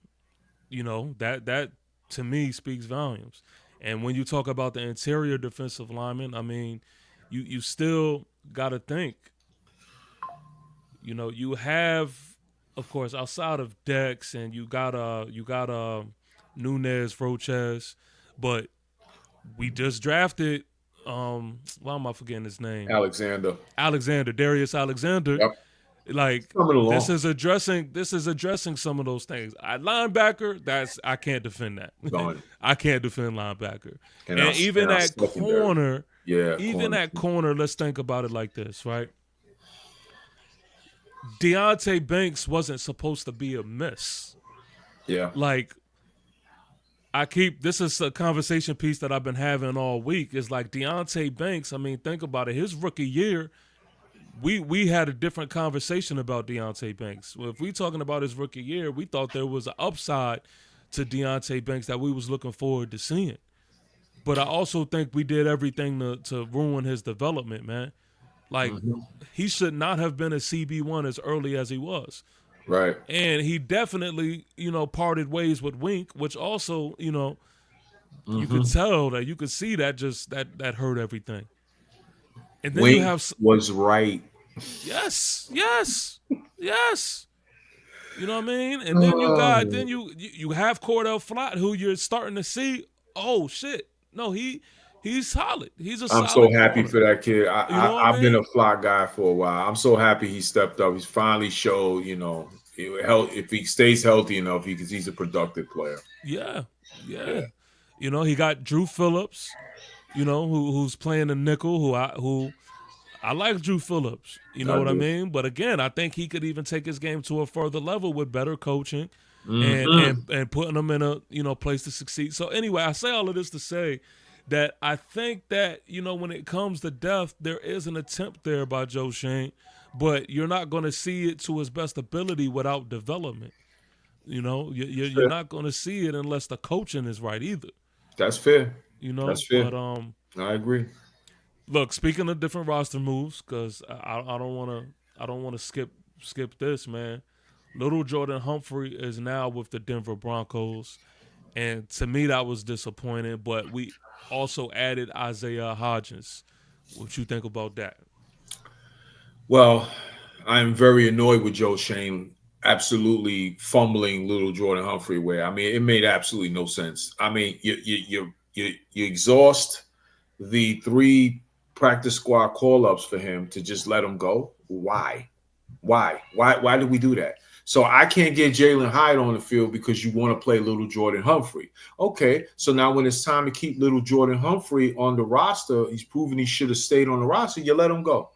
that to me speaks volumes. And when you talk about the interior defensive linemen, I mean, you still got to think. You have of course, outside of Dex and you got Nunez, Roches, but we just drafted why am I forgetting his name? Darius Alexander. Yep. Like Coming along. this is addressing some of those things. Linebacker, I can't defend that. Done. I can't defend linebacker. And our even at secondary. corner, Yeah, even at corner, let's think about it like this, right? Deontay Banks wasn't supposed to be a miss. Yeah. Like this is a conversation piece that I've been having all week. Is like Deontay Banks. I mean, think about it. His rookie year, we had a different conversation about Deontay Banks. Well, if we talking about his rookie year, we thought there was an upside to Deontay Banks that we was looking forward to seeing. But I also think we did everything to ruin his development, man. Like he should not have been a CB1 as early as he was. Right. And he definitely, parted ways with Wink, which also, you could tell that you could see that just that hurt everything. And then Wink was right. Yes. You know what I mean? And then you have Cordell Flott, who you're starting to see. Oh shit! No, he's solid. He's a. I'm solid so happy corner. for that kid. I've been a Flott guy for a while. I'm so happy he stepped up. He's finally showed. If he stays healthy enough, he's a productive player. Yeah. He got Drew Phillips. Who's playing the nickel. Who I like Drew Phillips. You know what I mean? But again, I think he could even take his game to a further level with better coaching and putting him in a place to succeed. So anyway, I say all of this to say that I think that, when it comes to depth, there is an attempt there by Joe Schoen, but you're not going to see it to his best ability without development. You're not going to see it unless the coaching is right either. That's fair. That's fair. But I agree. Look, speaking of different roster moves, because I don't want to skip this, man. Little Jordan Humphrey is now with the Denver Broncos, and to me that was disappointing. But we also added Isaiah Hodgins. What you think about that? Well, I'm very annoyed with Joe Schoen absolutely fumbling little Jordan Humphrey away. I mean, it made absolutely no sense. I mean, you exhaust the 3 practice squad call-ups for him to just let him go. Why did we do that? So I can't get Jalen Hyde on the field because you want to play little Jordan Humphrey. Okay, so now when it's time to keep little Jordan Humphrey on the roster, he's proven he should have stayed on the roster, you let him go.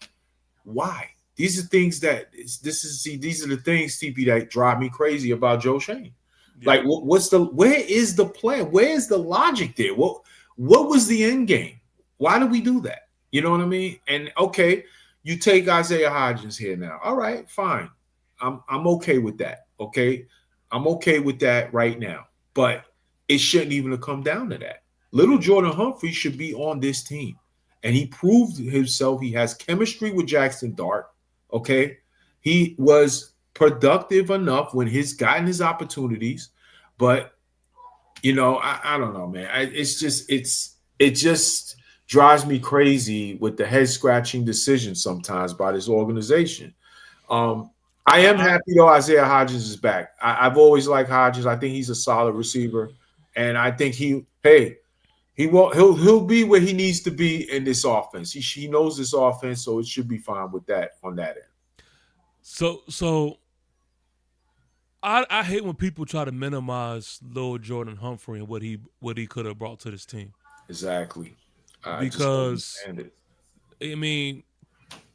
Why? These are things these are the things, TP, that drive me crazy about Joe Schoen. Yeah. Like, where is the plan? Where is the logic there? What was the end game? Why did we do that? You know what I mean? And okay, you take Isaiah Hodgins here now. All right, fine. I'm okay with that. Okay. I'm okay with that right now. But it shouldn't even have come down to that. Little Jordan Humphrey should be on this team. And he proved himself. He has chemistry with Jackson Dart. Okay. He was productive enough when he's gotten his opportunities. But, I don't know, man. It just drives me crazy with the head scratching decisions sometimes by this organization. I am happy though Isaiah Hodgins is back. I've always liked Hodgins. I think he's a solid receiver, and I think he'll be where he needs to be in this offense. He knows this offense, so it should be fine with that on that end. So I hate when people try to minimize Lil Jordan Humphrey and what he could have brought to this team. Exactly. Because I mean,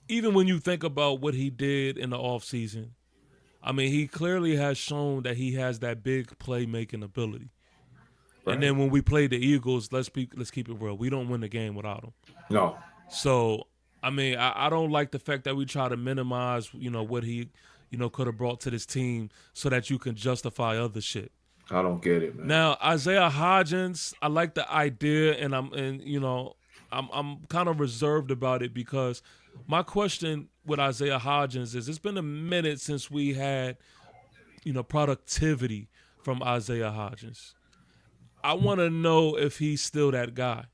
even when you think about what he did in the offseason, I mean, he clearly has shown that he has that big playmaking ability. Right. And then when we play the Eagles, let's keep it real. We don't win the game without him. No. So, I mean, I don't like the fact that we try to minimize, what he, could have brought to this team so that you can justify other shit. I don't get it, man. Now, Isaiah Hodgins, I like the idea, and I'm kind of reserved about it because my question with Isaiah Hodgins is it's been a minute since we had, productivity from Isaiah Hodgins. I want to know if he's still that guy.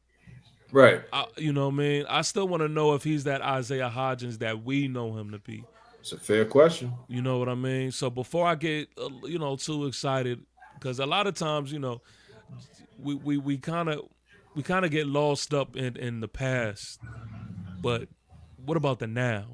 Right. You know what I mean? I still want to know if he's that Isaiah Hodgins that we know him to be. It's a fair question. You know what I mean? So before I get too excited, because a lot of times we kind of get lost up in the past, but what about the now?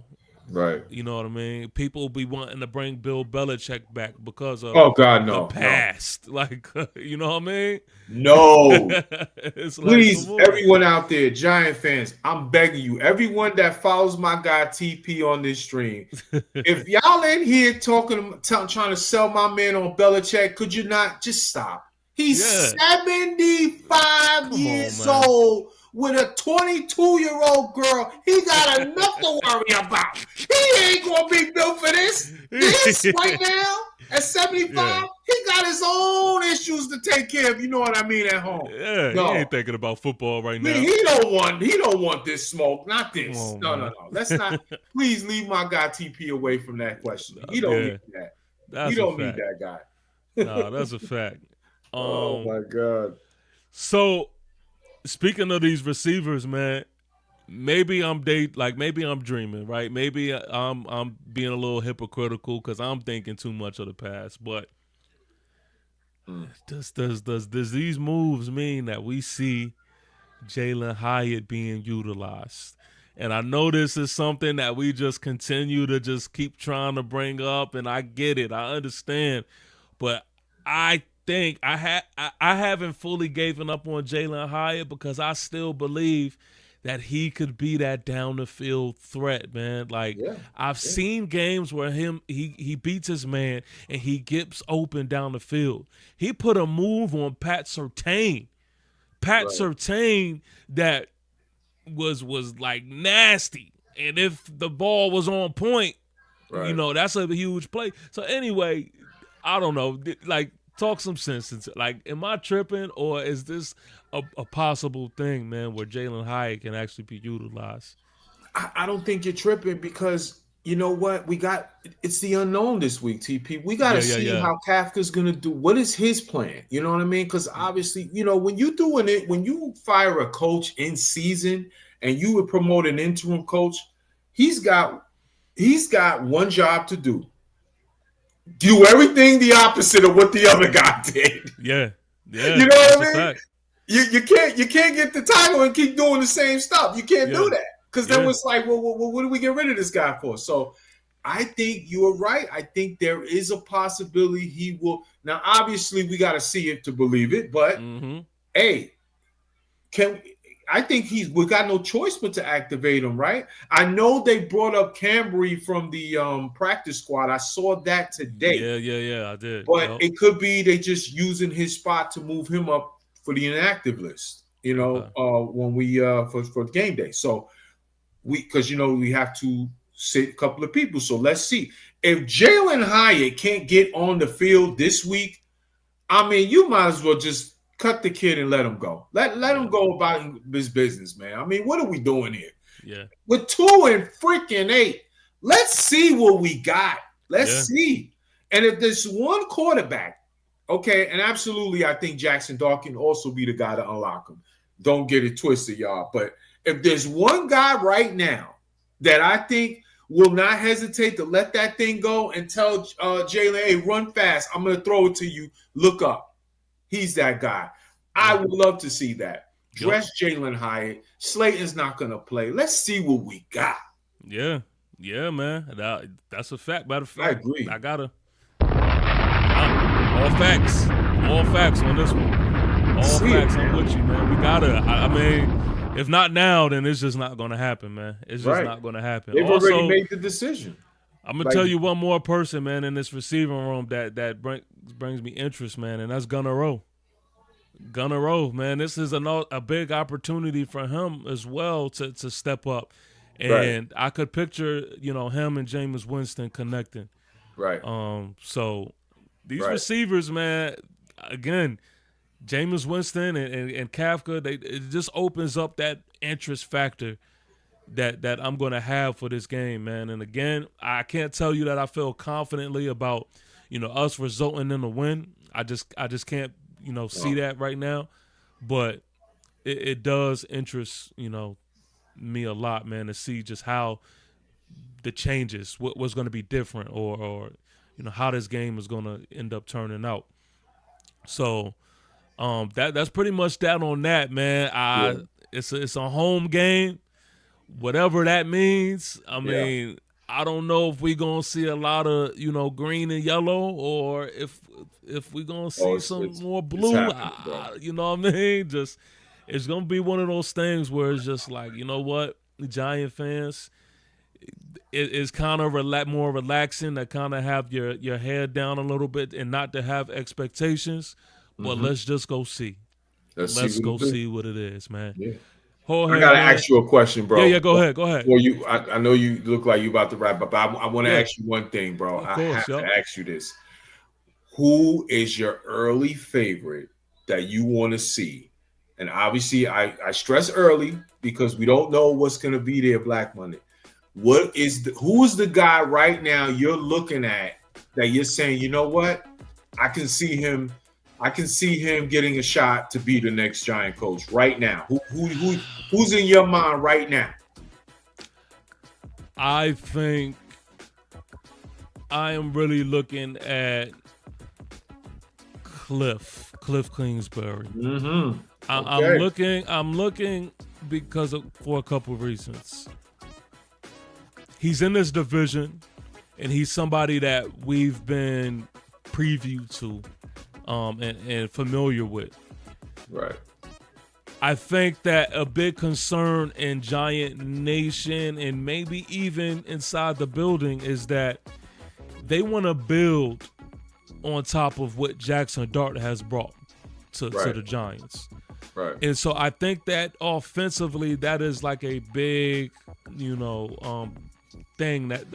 Right. You know what I mean? People be wanting to bring Bill Belichick back because of Oh God, the no. past. Like, you know what I mean? No. It's like, Please, come on. everyone out there, Giant fans, I'm begging you, everyone that follows my guy TP on this stream, if y'all in here trying to sell my man on Belichick, could you not just stop? He's 75 years old with a 22-year-old girl. He got enough to worry about. He ain't gonna be built for this. This right now at 75, he got his own issues to take care of. You know what I mean? At home. Yeah, No. he ain't thinking about football right now. He don't want this smoke. Not this. On, no. Let's not. Please leave my guy TP away from that question. He don't need that. He don't need that guy. No, that's a fact. Oh my God. So, speaking of these receivers, man, maybe I'm dreaming, right? Maybe I'm being a little hypocritical because I'm thinking too much of the past. But does these moves mean that we see Jalen Hyatt being utilized? And I know this is something that we just continue to just keep trying to bring up, and I get it, I understand, but I think I haven't fully given up on Jalen Hyatt because I still believe that he could be that down the field threat, man. Like I've seen games where he beats his man and he gets open down the field. He put a move on Pat Surtain. Surtain that was like nasty. And if the ball was on point, that's a huge play. So anyway, I don't know. Like, talk some sense into, like, am I tripping, or is this a possible thing, man, where Jalen Hyatt can actually be utilized? I don't think you're tripping because you know what? It's the unknown this week, TP. We got to see how Kafka's going to do. What is his plan? You know what I mean? Because obviously, when you fire a coach in season and you would promote an interim coach, he's got one job to do. Do everything the opposite of what the other guy did. Yeah. You know what I mean? You can't get the title and keep doing the same stuff. You can't do that. Because then it's like, well, what do we get rid of this guy for? So I think you are right. I think there is a possibility he will. Now, obviously, we got to see it to believe it. But, hey, I think we got no choice but to activate him, right? I know they brought up Cambry from the practice squad. I saw that today. Yeah, I did. But it could be they just using his spot to move him up for the inactive list, when we for game day. So because we have to sit a couple of people. So let's see. If Jalen Hyatt can't get on the field this week, I mean, you might as well just cut the kid and let him go. Let him go about his business, man. I mean, what are we doing here? Yeah. With 2-8, let's see what we got. Let's see. And if there's one quarterback, okay, and absolutely, I think Jackson Dart can also be the guy to unlock him. Don't get it twisted, y'all. But if there's one guy right now that I think will not hesitate to let that thing go and tell Jalen, hey, run fast. I'm going to throw it to you. Look up. He's that guy. I would love to see that. Dress Jalen Hyatt. Slayton's not going to play. Let's see what we got. Yeah, man. That's a fact. Matter of fact, I agree. I got to. All facts on this one. All facts. I'm with you, man. We got to. I mean, if not now, then it's just not going to happen, man. It's just not going to happen. They've already made the decision. I'm going to tell you one more person, man, in this receiving room that brings me interest, man, and that's Gunnar Rowe. Gunnar Rowe, man, this is a big opportunity for him as well to step up. And I could picture, him and Jameis Winston connecting. Right. So these receivers, man, again, Jameis Winston and Kafka, it just opens up that interest factor that I'm going to have for this game, man. And again, I can't tell you that I feel confidently about, us resulting in a win. I just can't, see that right now. But it does interest, me a lot, man, to see just how the changes, what's going to be different, or how this game is going to end up turning out. So that's pretty much that on that, man. It's a home game, whatever that means. I mean, I don't know if we're gonna see a lot of green and yellow, or if we're gonna see some more blue. You know what I mean? Just it's gonna be one of those things where it's just like, you know what, the Giant fans, it's kind of more relaxing to kind of have your head down a little bit and not to have expectations. But let's just go see. Let's go see what it is, man. Yeah. Jorge, I gotta ask you a question, bro. Yeah, go ahead. Before you, I know you look like you about to wrap up. I want to ask you one thing, bro. Of course, I have to ask you this: who is your early favorite that you want to see? And obviously, I stress early because we don't know what's going to be there Black Monday. Who is the guy right now you're looking at that you're saying, you know what, I can see him getting a shot to be the next Giant coach right now? Who's in your mind right now? I think I am really looking at Cliff Kingsbury. Mm-hmm. Okay. I'm looking for a couple of reasons. He's in this division, and he's somebody that we've been previewed to and familiar with. Right. I think that a big concern in Giant Nation and maybe even inside the building is that they want to build on top of what Jackson Dart has brought to the Giants. Right. And so I think that offensively, that is like a big, thing that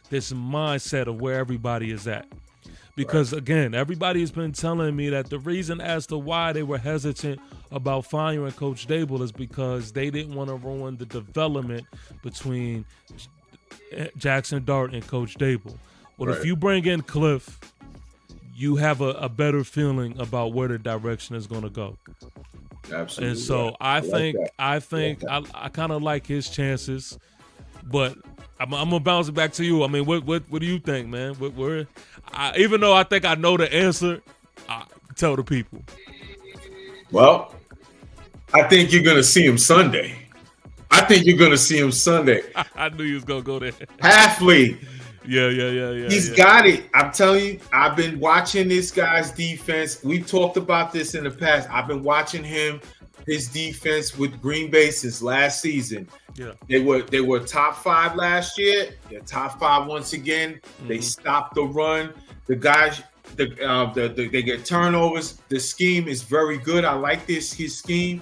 this mindset of where everybody is at. Because again, everybody has been telling me that the reason as to why they were hesitant about firing Coach Dable is because they didn't want to ruin the development between Jackson Dart and Coach Dable. Well, if you bring in Cliff, you have a better feeling about where the direction is going to go. Absolutely. And so I think I kind of like his chances, but I'm gonna bounce it back to you. I mean, what do you think, man? Even though I think I know the answer, I tell the people. Well, I think you're gonna see him Sunday. I knew you was gonna go there. Halfley. Yeah. He's got it. I'm telling you, I've been watching this guy's defense. We've talked about this in the past. I've been watching his defense with Green Bay since last season. Yeah. They were top 5 last year. They're top 5 once again. Mm-hmm. They stopped the run. The guys, they get turnovers. The scheme is very good. I like his scheme.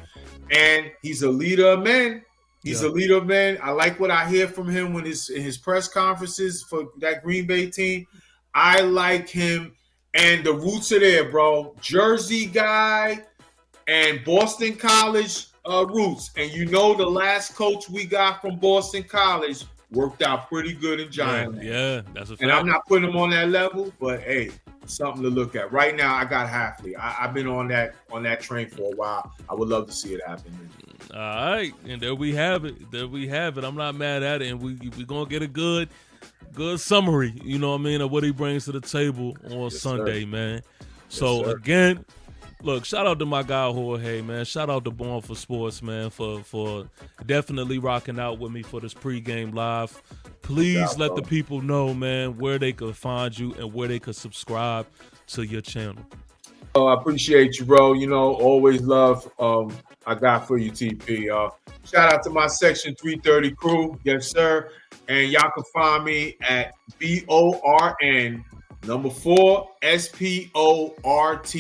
And he's a leader of men. He's a leader of men. I like what I hear from him in his press conferences for that Green Bay team. I like him. And the roots are there, bro. Jersey guy and Boston College roots. And the last coach we got from Boston College worked out pretty good in Giant. Yeah, that's a fact. And I'm not putting him on that level, but hey, something to look at. Right now, I got Halfley. I've been on that train for a while. I would love to see it happen. All right, and there we have it. I'm not mad at it, and we're gonna get a good summary, you know what I mean, of what he brings to the table on Sunday, sir. Man. So again, look, shout out to my guy Jorge, man. Shout out to Born for Sports, man, for definitely rocking out with me for this pregame live. Please let the people know, man, where they could find you and where they could subscribe to your channel. Oh, I appreciate you, bro. Always love I got for you, TP. Shout out to my Section 330 crew. Yes, sir. And y'all can find me at BORN 4 SPORTZ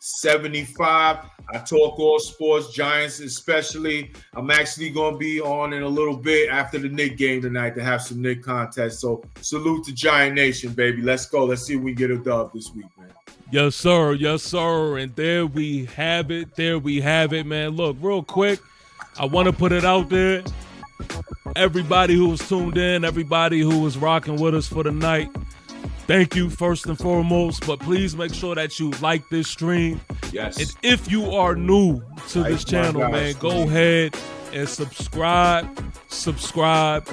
75. I talk all sports, Giants especially. I'm actually going to be on in a little bit after the Knick game tonight to have some Knick contests. So salute to Giant Nation, baby. Let's go. Let's see if we can get a dub this week, man. Yes, sir. Yes, sir. And there we have it. Man. Look, real quick, I want to put it out there. Everybody who was tuned in, everybody who was rocking with us for the night, thank you first and foremost. But please make sure that you like this stream. Yes. And if you are new to this channel, man, go ahead and subscribe subscribe.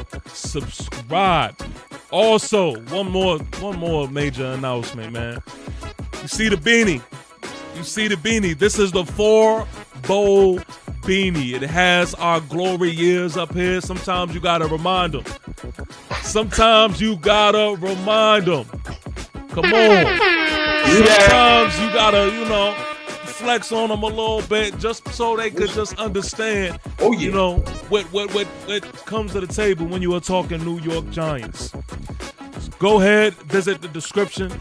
Also, one more major announcement, man. You see the beanie. This is the 4 Bowl beanie. It has our glory years up here. Sometimes you gotta remind them. Come on. Sometimes you gotta, flex on them a little bit just so they could just understand, what comes to the table when you are talking New York Giants. So go ahead, visit the description,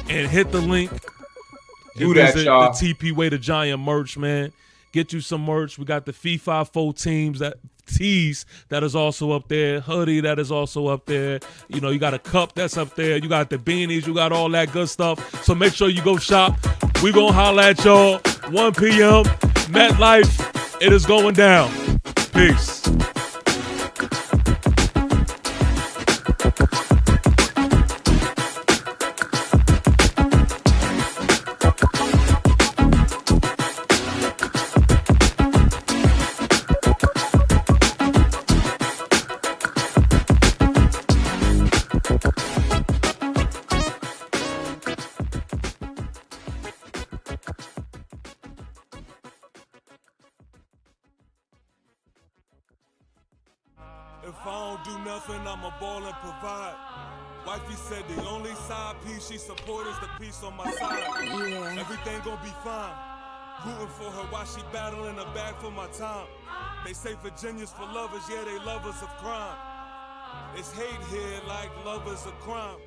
and hit the link. Do that, visit y'all. the TP Way the Giant merch, man. Get you some merch. We got the Fee-Fi-Fo tees that is also up there. Hoodie that is also up there. You got a cup that's up there. You got the beanies. You got all that good stuff. So make sure you go shop. We gonna holla at y'all. 1 p.m. MetLife. It is going down. Peace. If I don't do nothing, I'ma ball and provide. Wifey said the only side piece she support is the piece on my side. Yeah. Everything gon' be fine. Rooting for her while she battling her back for my time. They say Virginia's for lovers, yeah, they lovers of crime. It's hate here like lovers of crime.